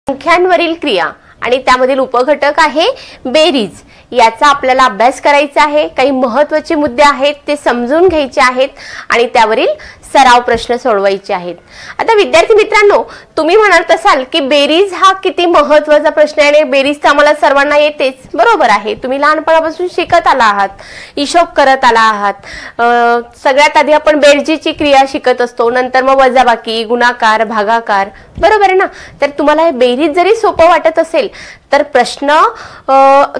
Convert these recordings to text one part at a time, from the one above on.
संख्यांवरील क्रिया आणि त्यामधील उपघटक आहे बेरीज। याचा आपल्याला अभ्यास करायचा आहे। काही महत्त्वाचे मुद्दे आहेत ते समजून घ्यायचे आहेत आणि त्यावरील सराव प्रश्न सोडवायचे आहेत। आता विद्यार्थी मित्रांनो, तुम्ही म्हणत असाल की बेरीज हा किती महत्त्वाचा प्रश्न आहे आणि बेरीज तर आम्हाला सर्वांना येतेच। बरोबर आहे, तुम्ही लहानपणापासून शिकत आला आहात, हिशोब करत आला आहात। सगळ्यात आधी आपण बेरजेची क्रिया शिकत असतो, नंतर मग वजाबाकी, गुणाकार, भागाकार, बरोबर आहे ना। तर तुम्हाला हे बेरीज जरी सोपं वाटत असेल तर प्रश्न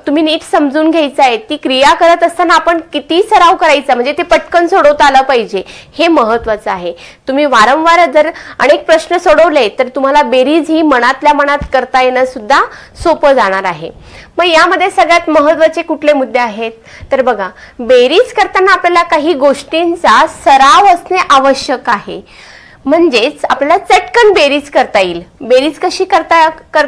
तुम्ही नीट समजून घ्यायचा आहे। ती क्रिया करत असताना आपण किती सराव करायचा, म्हणजे ते पटकन सोडवता आलं पाहिजे, हे महत्त्वाचं आहे। तुम्ही वारंवार जर अनेक प्रश्न सोडवले तर तुम्हाला बेरीज ही मनातल्या मनात करता येणं सुद्धा सोपं जाणार आहे। मग यामध्ये सगळ्यात महत्त्वाचे कुठले मुद्दे आहेत तर बघा, बेरीज करताना आपल्याला काही गोष्टींचा सराव असणे आवश्यक आहे, म्हणजेच आपल्याला चटकन बेरीज करता येईल। बेरीज कशी करता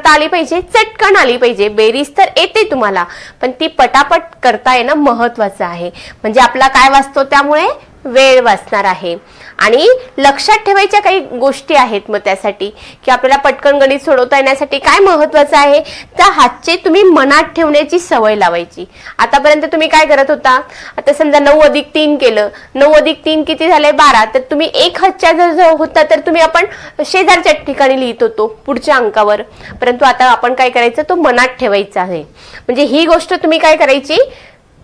आली पाहिजे, चटकन आली पाहिजे। बेरीज तर येते तुम्हाला, पण ती पटापट करता येणं महत्त्वाचं आहे, म्हणजे आपला काय वाचतो त्यामुळे वेळ वाचणार आहे। आणि लक्षात ठेवायच्या काही गोष्टी आहेत मग त्यासाठी की आपल्याला पटकन गणित सोडवता येण्यासाठी काय महत्त्वाचं आहे, त्या हातचे तुम्ही मनात ठेवण्याची सवय लावायची। आतापर्यंत तुम्ही काय करत होता, आता समजा 9 + 3 केलं, 9 + 3 किती झाले 12, तर तुम्ही एक हातच्या जर होता तर तुम्ही आपण शेजारच्या ठिकाणी लिहित होतो पुढच्या अंकावर, परंतु आता आपण काय करायचं, तो मनात ठेवायचा आहे। म्हणजे ही गोष्ट तुम्ही काय करायची,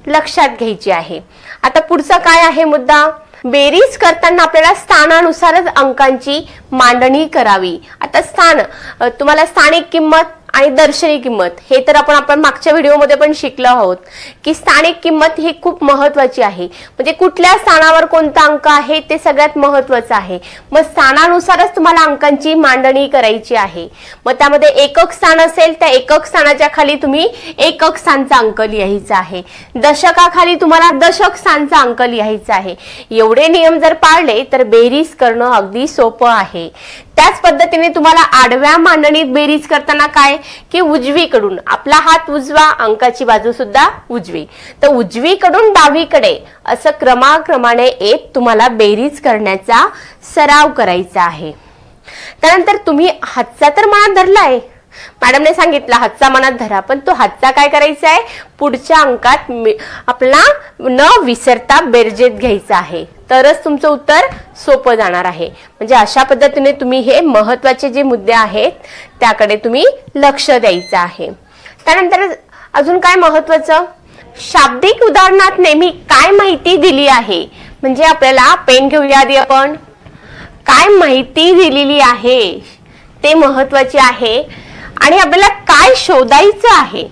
लक्षात घ्यायची आहे। आता पुढचा काय आहे मुद्दा, बेरीज करताना आपल्याला स्थानानुसारच अंकांची मांडणी करावी। आता स्थान, तुम्हाला स्थानिक किंमत आणि दर्शनी किंमत हे तर आपण मागच्या व्हिडिओमध्ये पण शिकलो आहोत की स्थानिक किंमत ही खूप महत्त्वाची आहे, म्हणजे कुठल्या स्थानावर कोणता अंक आहे ते सगळ्यात महत्त्वाचं आहे। मग स्थानानुसारच तुम्हाला अंकांची मांडणी करायची आहे। मग त्यामध्ये एकक स्थान असेल त्या एकक स्थानाच्या खाली तुम्ही एकक स्थानचा अंक लिहायचा आहे, दशकाखाली तुम्हाला दशक स्थानचा अंक लिहायचा आहे। एवढे नियम जर पाळले तर बेरीज करणं अगदी सोपं आहे। त्याच पद्धतीने तुम्हाला आडव्या मांडणीत बेरीज करताना काय की उजवीकडून, आपला हात उजवा, अंकाची बाजू सुद्धा उजवी, तर उजवीकडून डावीकडे असं क्रमाक्रमाने येत तुम्हाला बेरीज करण्याचा सराव करायचा आहे। त्यानंतर तुम्ही हातचा तर मनात धरलाय, मॅडमने सांगितलं हातचा मनात धरा, पण तो हातचा काय करायचा आहे, पुढच्या अंकात आपला न विसरता बेरजेत घ्यायचा आहे, तरच तुमचं उत्तर सोपं जाणार आहे। म्हणजे अशा पद्धतीने तुम्ही हे महत्त्वाचे जे मुद्दे आहेत त्याकडे तुम्ही लक्ष द्यायचं आहे। त्यानंतर अजून काय महत्त्वाचं, शाब्दिक उदाहरणात नेहमी काय माहिती दिली आहे, म्हणजे आपल्याला पेन घेऊया आधी, आपण काय माहिती दिलेली आहे ते महत्त्वाचे आहे आणि आपल्याला काय शोधायचं आहे।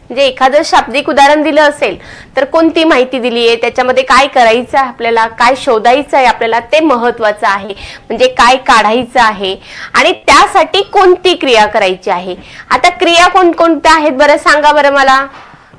म्हणजे एखादं शाब्दिक उदाहरण दिलं असेल तर कोणती माहिती दिली आहे, त्याच्यामध्ये काय करायचं आहे, आपल्याला काय शोधायचं आहे, आपल्याला ते महत्त्वाचं आहे। म्हणजे काय काढायचं आहे आणि त्यासाठी कोणती क्रिया करायची आहे। आता क्रिया कोणकोणत्या आहेत बरं, सांगा बरं मला,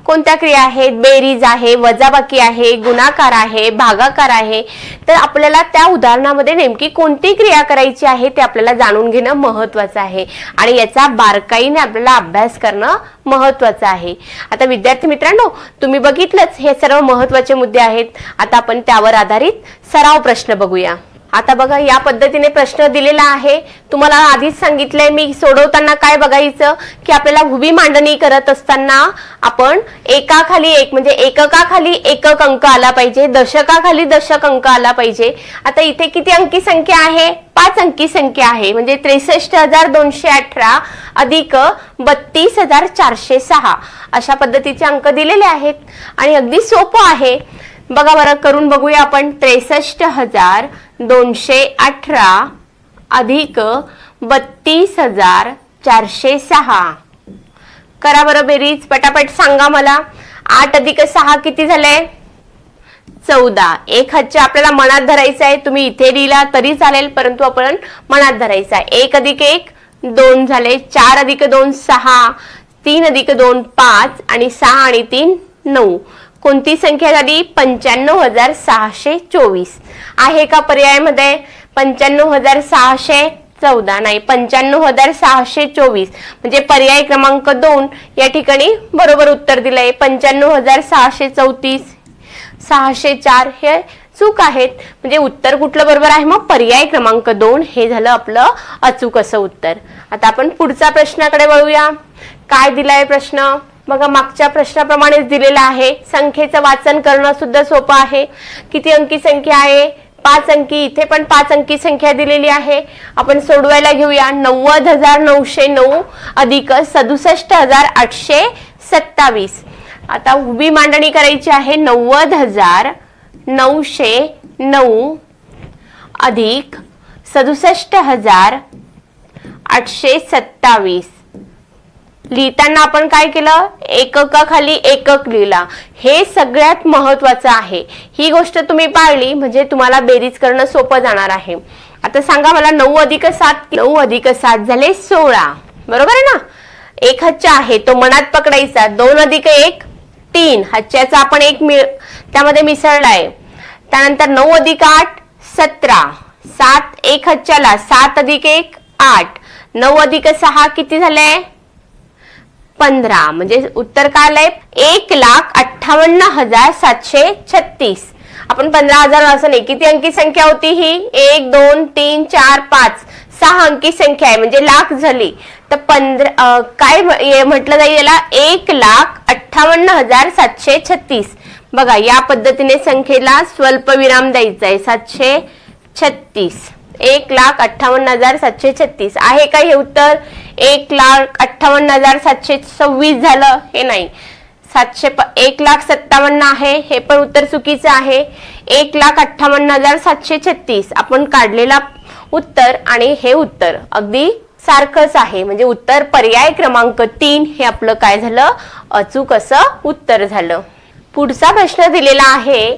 कोणत्या क्रिया आहेत, बेरीज आहे, वजाबाकी आहे, गुणाकार आहे, भागाकार आहे। तर आपल्याला त्या उदाहरणामध्ये नेमकी कोणती क्रिया करायची आहे ते आपल्याला जाणून घेणं महत्त्वाचं आहे आणि याचा बारकाईने आपल्याला अभ्यास करणं महत्त्वाचं आहे। आता विद्यार्थी मित्रांनो, तुम्ही बघितलंच हे सर्व महत्त्वाचे मुद्दे आहेत। आता आपण त्यावर आधारित सराव प्रश्न बघूया। आता बघा, या पद्धतीने प्रश्न दिलेला आहे, तुम्हाला आधीच सांगितलंय मी सोडवताना काय बघायचं की आपल्याला उभी मांडणी करत असताना आपण एकाखाली एक, म्हणजे एककाखाली एकक अंक आला पाहिजे, दशकाखाली दशक अंक आला पाहिजे। आता इथे किती अंकी संख्या आहे, 5 अंकी संख्या आहे, म्हणजे 63,218 अधिक 32,406 अशा पद्धतीचे अंक दिलेले आहेत आणि अगदी सोपं आहे। बघा बरं, करून बघूया आपण। 63,218 अधिक 32,406 करा बरं बेरीज, पटापट सांगा मला। 8 अधिक 6 किती झाले, 14। एक हातच्या आपल्याला मनात धरायचं आहे, तुम्ही इथे लिहिला तरी चालेल परंतु आपण मनात धरायचं आहे। 1 अधिक 1 2 झाले, 4 अधिक 2 6, 3 अधिक 2 5 आणि 6 आणि 3 9। कोणती संख्या झाली, 95,624 आहे का पर्यायामध्ये, 95,614 नाही, 95,624 म्हणजे पर्याय क्रमांक 2 या ठिकाणी बरोबर उत्तर दिलंय। 95,634 604 हे चूक आहेत. म्हणजे उत्तर कुठलं बरोबर आहे? मग पर्याय क्रमांक 2 हे झालं आपलं अचूक असं उत्तर. आता आपण पुढचा प्रश्नाकडे वळूया. काय दिलाय प्रश्न बघा, मागच्या प्रश्नाप्रमाणेच दिलेला आहे. संख्येचं वाचन करणं सुद्धा सोपं आहे. किती अंकी संख्या आहे? 5 अंकी. इथे पण 5 अंकी संख्या दिलेली आहे. आपण सोडवायला घेऊया. 90,909 अधिक 67,827. आता उभी मांडणी करायची आहे. 90,909 अधिक 67,827. लिहिताना आपण काय केलं? एककाखाली एकक लिहिला. हे सगळ्यात महत्वाचं आहे. ही गोष्ट तुम्ही पाळली म्हणजे तुम्हाला बेरीज करणं सोपं जाणार आहे. आता सांगा मला 9 अधिक 7. 9 अधिक 7 झाले 16. बरोबर आहे ना? एक हच्चा आहे तो मनात पकडायचा. 2 अधिक 1 3. हच्च्याचा आपण एक त्यामध्ये मिसळलाय. त्यानंतर 9 अधिक 8 17. 7 एक हच्च्याला. 7 अधिक 1 8. 9 अधिक 6 किती झाले? 15. म्हणजे उत्तर काय आलंय? 1,58,736. आपण 15,000 असं नाही. किती अंकी संख्या होती ही? 1 2 3 4 5 6 अंकी संख्या आहे म्हणजे लाख झाली. तर 15 काय म्हटलं जाईल याला? 1,58,736. बघा या पद्धतीने संख्येला स्वल्प विराम द्यायचा आहे. 736. 1,58,736 आहे का हे उत्तर? 1,58,726 झालं हे नाही. 1,57,000 आहे हे पण उत्तर चुकीचं आहे. 1,58,736 आपण काढलेला उत्तर आणि हे उत्तर अगदी सारखंच आहे. म्हणजे उत्तर पर्याय क्रमांक 3 हे आपलं काय झालं? अचूक असं उत्तर झालं. पुढचा प्रश्न दिलेला आहे.